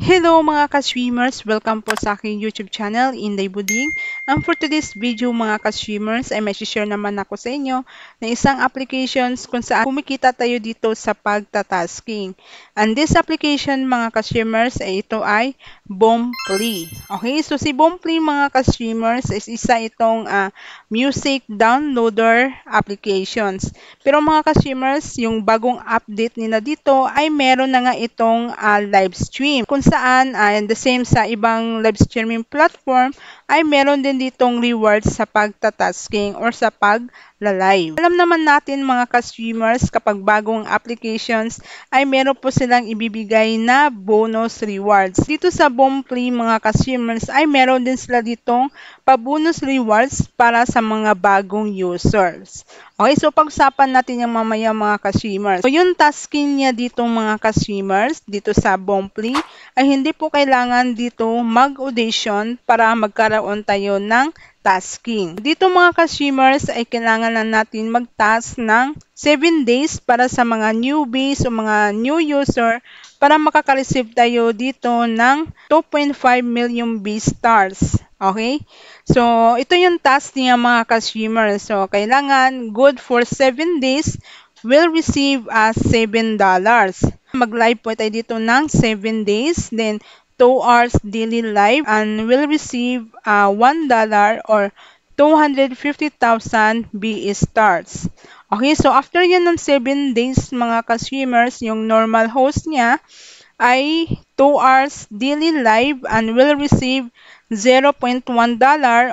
Hello mga ka-streamers! Welcome po sa aking YouTube channel, Inday Buding. For today's video mga ka-streamers ay may share naman ako sa inyo na isang applications kung saan kumikita tayo dito sa pagtatasking. And this application mga ka-streamers ay ito ay Boomplay. Okay, so si Boomplay mga ka-streamers is isa itong music downloader applications. Pero mga ka-streamers, yung bagong update nila dito ay meron na nga itong live stream. Kung saan, and the same sa ibang live streaming platform, ay meron din ditong rewards sa pagtatasking or sa pag-live. Alam naman natin mga ka-streamers, kapag bagong applications, ay meron po silang ibibigay na bonus rewards. Dito sa Boomplay mga ka-streamers, ay meron din sila ditong pa-bonus rewards para sa mga bagong users. Okay, so pag-usapan natin yung mamaya mga ka-streamers. So yung tasking niya dito mga ka-streamers, dito sa Boomplay, ay hindi po kailangan dito mag-audition para magkaroon tayo ng tasking. Dito mga ka-streamers ay kailangan lang natin mag-task ng 7 days para sa mga newbies o mga new user para makaka-receive tayo dito ng 2.5 million B-stars. Okay? So, ito yung task niya mga ka-streamers. So, kailangan good for 7 days will receive $7. Mag-live po tayo dito ng 7 days. Then, 2 hours daily live and will receive $1 or 250,000 BE stars. Okay, so after yan ng 7 days mga ka-streamers, yung normal host niya ay 2 hours daily live and will receive $0.1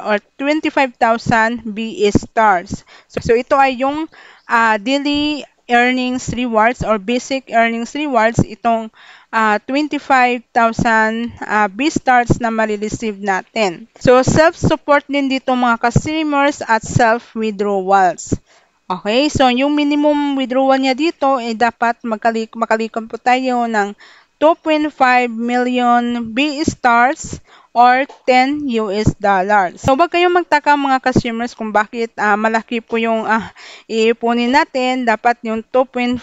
or 25,000 BE stars. So ito ay yung daily earnings rewards or basic earnings rewards, itong 25,000 B-stars na marireceive natin. So, self-support din dito mga ka-streamers at self-withdrawals. Okay, so yung minimum withdrawal niya dito ay dapat makalikom po tayo ng 2.5 million B-stars or 10 US dollars. So, wag kayong magtaka mga ka-streamers kung bakit malaki po yung iipunin natin. Dapat yung 2.5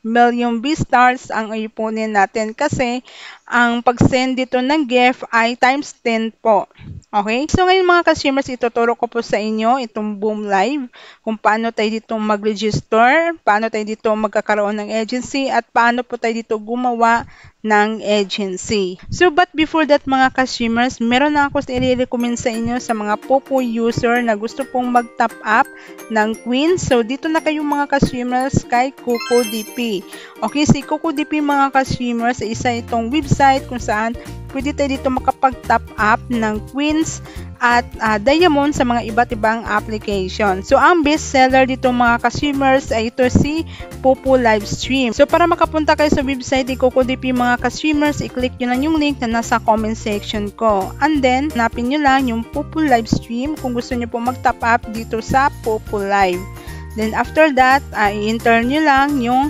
million B-stars ang iipunin natin kasi ang pag-send dito ng gift ay times 10 po. Okay? So, ngayon mga ka-streamers, ituturo ko po sa inyo itong Boom Live, kung paano tayo dito mag-register, paano tayo dito magkakaroon ng agency, at paano po tayo dito gumawa ng agency. So, but before that mga ka-streamers, meron na ako i-recommend sa inyo sa mga Popo user na gusto pong mag-top up ng Queen. So, dito na kayo mga ka-streamers kay CocoDP. Okay, si CocoDP mga ka-streamers, isa itong website kung saan pwede tayo dito makapag-top up ng Queens at Diamond sa mga iba't ibang application. So, ang best seller dito mga ka-streamers ay ito si Popo Livestream. So, para makapunta kayo sa website ni CocoDP mga ka-streamers, i-click nyo lang yung link na nasa comment section ko. And then, hanapin nyo lang yung Popo Livestream kung gusto nyo po mag-top up dito sa Popo Live. Then, after that, i-enter nyo lang yung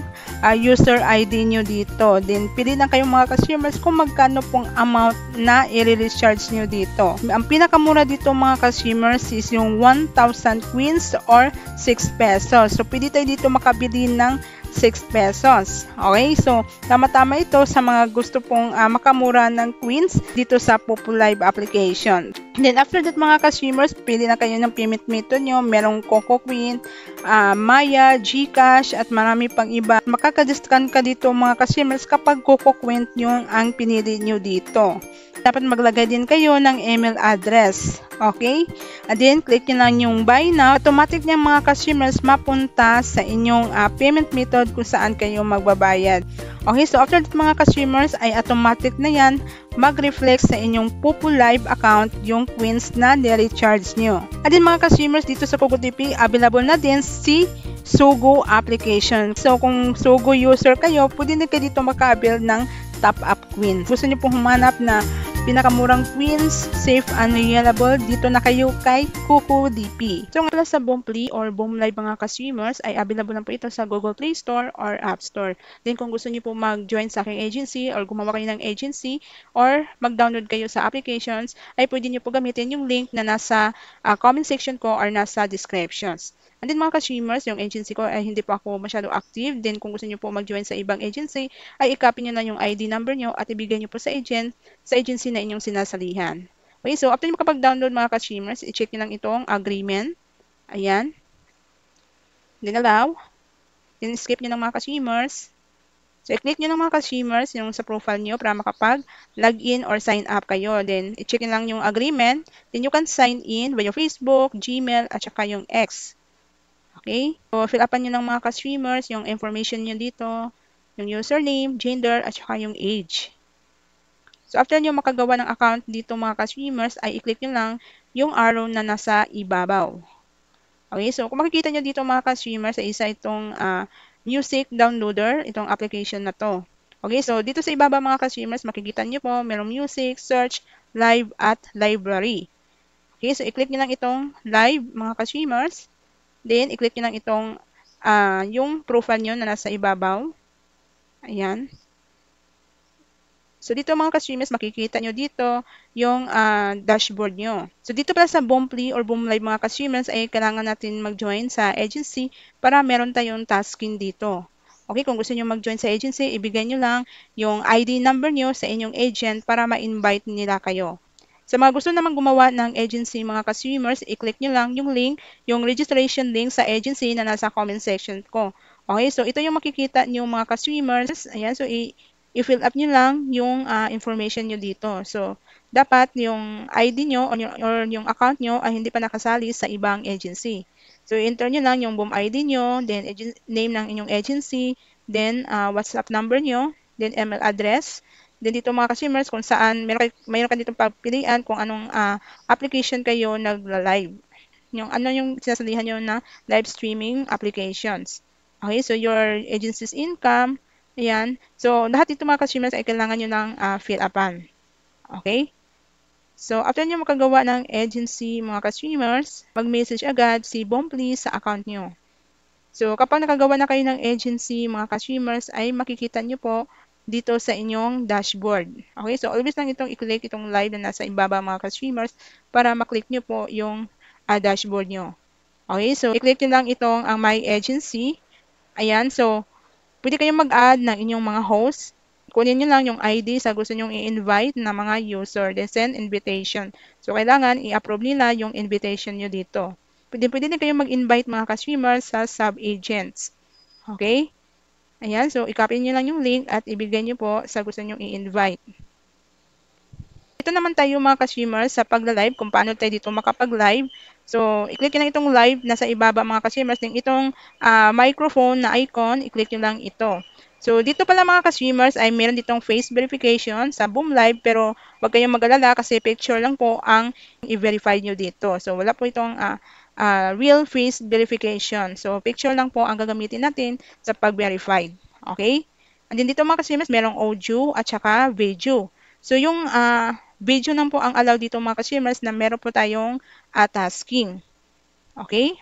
user ID nyo dito. Then, pili lang kayong mga ka-streamers kung magkano pong amount na i-recharge nyo dito. Ang pinakamura dito mga ka-streamers is yung 1,000 Queens or 6 pesos. So, pwede tayo dito makabili ng 6 pesos. Okay? So, tama-tama ito sa mga gusto pong makamura ng Queens dito sa Popo Live application. Then, after that mga ka-streamers, pili na kayo ng payment method nyo. Merong Coco Queen, Maya, GCash, at marami pang iba. Makaka-discount ka dito mga ka-streamers kapag Coco Queen yung ang pinili nyo dito. Dapat maglagay din kayo ng email address. Okay? And then, click nyo lang yung buy now. Automatic niya mga ka-streamers mapunta sa inyong payment method kung saan kayo magbabayad. Okay? So, after that mga ka-streamers ay automatic na yan mag-reflect sa inyong Popo Live account yung Queens na ni-recharge nyo. And then mga ka-streamers, dito sa CocoDP, available na din si Sogo application. So, kung Sogo user kayo, pwede na kayo dito maka-avail ng top-up Queens. Gusto nyo pong humanap na pinakamurang Queens, safe and reliable, dito na kayo kay CocoDP. So, nga pala sa Boomplay or Boom Live mga ka-streamers ay available na po ito sa Google Play Store or App Store. Then, kung gusto niyo po mag-join sa aking agency or gumawa kayo ng agency or mag-download kayo sa applications, ay pwede niyo po gamitin yung link na nasa comment section ko or nasa descriptions. And then mga ka-streamers, yung agency ko ay hindi pa ako masyado active. Then kung gusto niyo po mag-join sa ibang agency, ay i-copy niyo na yung ID number niyo at ibigay niyo po sa agency na inyong sinasalihan. Okay, so after niyo makapag-download mga ka-streamers, i-check niyo lang itong agreement. Ayan. Then allow. Then skip niyo ng mga ka-streamers. So, i-click nyo ng mga ka-streamers yung sa profile nyo para makapag-login or sign up kayo. Then, i-check nyo lang yung agreement. Then, you can sign in by your Facebook, Gmail, at saka yung X. Okay? So, fill upan nyo ng mga ka-streamers yung information nyo dito, yung username, gender, at saka yung age. So, after nyo makagawa ng account dito mga ka-streamers, ay i-click nyo lang yung arrow na nasa ibabaw. Okay, so kung makikita nyo dito mga ka-streamers, sa isa itong music downloader, itong application na to. Okay, so dito sa ibaba mga ka-streamers, makikita nyo po, merong music, search, live, at library. Okay, so i-click nyo lang itong live mga ka-streamers. Then, i-click nyo lang itong yung profile nyo na nasa ibabaw. Ayan. So, dito mga ka-streamers, makikita nyo dito yung dashboard nyo. So, dito pala sa Boomplay or Boomlive mga ka-streamers ay kailangan natin mag-join sa agency para meron tayong tasking dito. Okay, kung gusto nyo mag-join sa agency, ibigay nyo lang yung ID number nyo sa inyong agent para ma-invite nila kayo. Sa mga gusto naman gumawa ng agency mga ka-streamers, i-click nyo lang yung link, yung registration link sa agency na nasa comment section ko. Okay, so ito yung makikita nyo mga ka-streamers. Ayan, so i-fill up nyo lang yung information nyo dito. So, dapat yung ID nyo or yung account nyo ay hindi pa nakasali sa ibang agency. So, enter nyo lang yung Boom ID nyo, then name ng inyong agency, then WhatsApp number nyo, then email address. Then dito mga ka-streamers kung saan mayroon ka dito papilian kung anong application kayo nagla-live. Yung ano yung sinasalihan nyo na live streaming applications. Okay, so your agency's income. Ayan. So, lahat ito mga ka-streamers ay kailangan nyo ng fill upan. Okay? So, after nyo makagawa ng agency mga ka-streamers, mag-message agad si Boomplay sa account nyo. So, kapag nakagawa na kayo ng agency mga ka-streamers, ay makikita nyo po dito sa inyong dashboard. Okay? So, always lang itong i-click itong live na nasa ibaba mga ka-streamers para maklik nyo po yung dashboard nyo. Okay? So, i-click nyo lang itong ang My Agency. Ayan. So, pwede kayong mag-add ng inyong mga host. Kunin nyo lang yung ID sa gusto nyong i-invite na mga user. Then send invitation. So, kailangan i-approve nila yung invitation nyo dito. Pwede din kayong mag-invite mga ka-streamers sa sub-agents. Okay? Ayan. So, i-copy nyo lang yung link at ibigay nyo po sa gusto nyong i-invite. Ito naman tayo mga ka-streamers sa pagla-live, kung paano tayo dito makapag-live. So, i-click nyo lang itong live nasa ibaba mga ka-streamers. Then itong microphone na icon, i-click nyo lang ito. So, dito pala mga ka-streamers ay meron ditong face verification sa Boom Live pero huwag kayong mag-alala kasi picture lang po ang i-verify nyo dito. So, wala po itong real face verification. So, picture lang po ang gagamitin natin sa pag-verified. Okay? And then dito mga ka-streamers, merong audio at saka video. So, yung video lang po ang allow dito mga ka-streamers na meron po tayong tasking. Okay?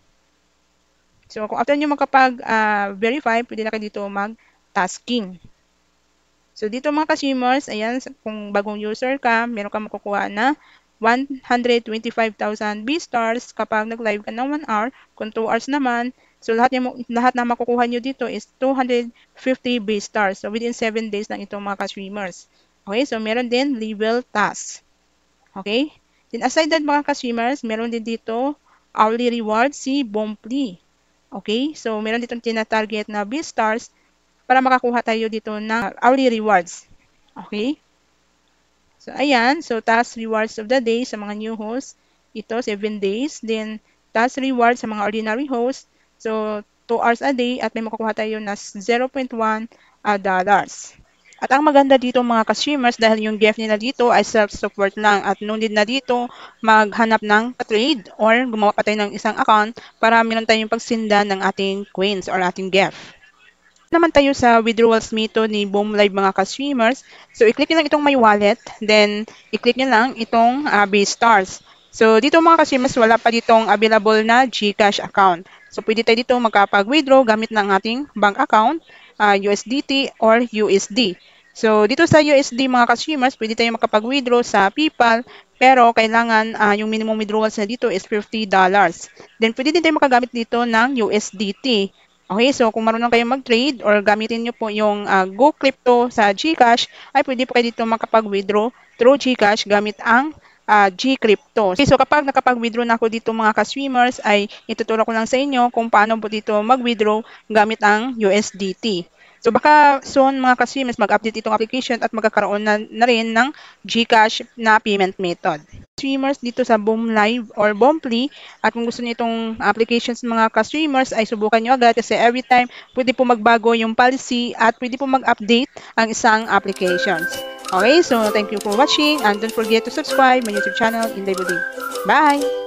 So, kung after nyo makapag-verify, pwede na kayo dito mag-tasking. So, dito mga ka-streamers, ayan, kung bagong user ka, meron ka makukuha na 125,000 B-stars kapag nag-live ka ng 1 hour. Kung 2 hours naman, so lahat na makukuha nyo dito is 250 B-stars. So, within 7 days lang itong mga ka-streamers. Okay, so meron din level task. Okay? Then aside that mga ka-streamers, meron din dito hourly reward si Boomplay. Okay? So meron ditong tina-target na B-stars para makakuha tayo dito ng hourly rewards. Okay? So ayan, so task rewards of the day sa mga new hosts, ito 7 days. Then task rewards sa mga ordinary hosts, so 2 hours a day at may makukuha tayo na 0.1 dollars. At ang maganda dito mga ka-streamers dahil yung gift nila dito ay self-support lang at no need na dito maghanap ng trade or gumawa pa tayo ng isang account para meron tayong pagsinda ng ating coins or ating gift. Naman tayo sa withdrawals method ni Boom Live mga ka-streamers. So, i-click nyo lang itong my wallet, then i-click nyo lang itong B-stars. So, dito mga ka-streamers, wala pa ditong available na GCash account. So, pwede tayo dito magkapag-withdraw gamit ng ating bank account, USDT or USD. So, dito sa USD mga ka-streamers, pwede tayo makapag-withdraw sa PayPal, Pero kailangan yung minimum withdrawals na dito is $50. Then pwede din tayo makagamit dito ng USDT. Okay, so kung marunong kayo mag-trade or gamitin nyo po yung Go Crypto sa GCash, ay pwede po kayo dito makapag-withdraw through GCash gamit ang G-Crypto. Okay, so kapag nakapag-withdraw na ako dito mga ka-swimmers, ay ituturo ko lang sa inyo kung paano po dito mag-withdraw gamit ang USDT. So baka soon mga ka-swimmers mag-update itong application at magkakaroon na rin ng GCash na payment method. Swimmers dito sa Boom Live or Bombly, at kung gusto niyo itong applications mga ka-swimmers ay subukan nyo agad kasi every time pwede po magbago yung policy at pwede po mag-update ang isang applications. Okay, so thank you for watching and don't forget to subscribe my YouTube channel, Inday Buding. Bye!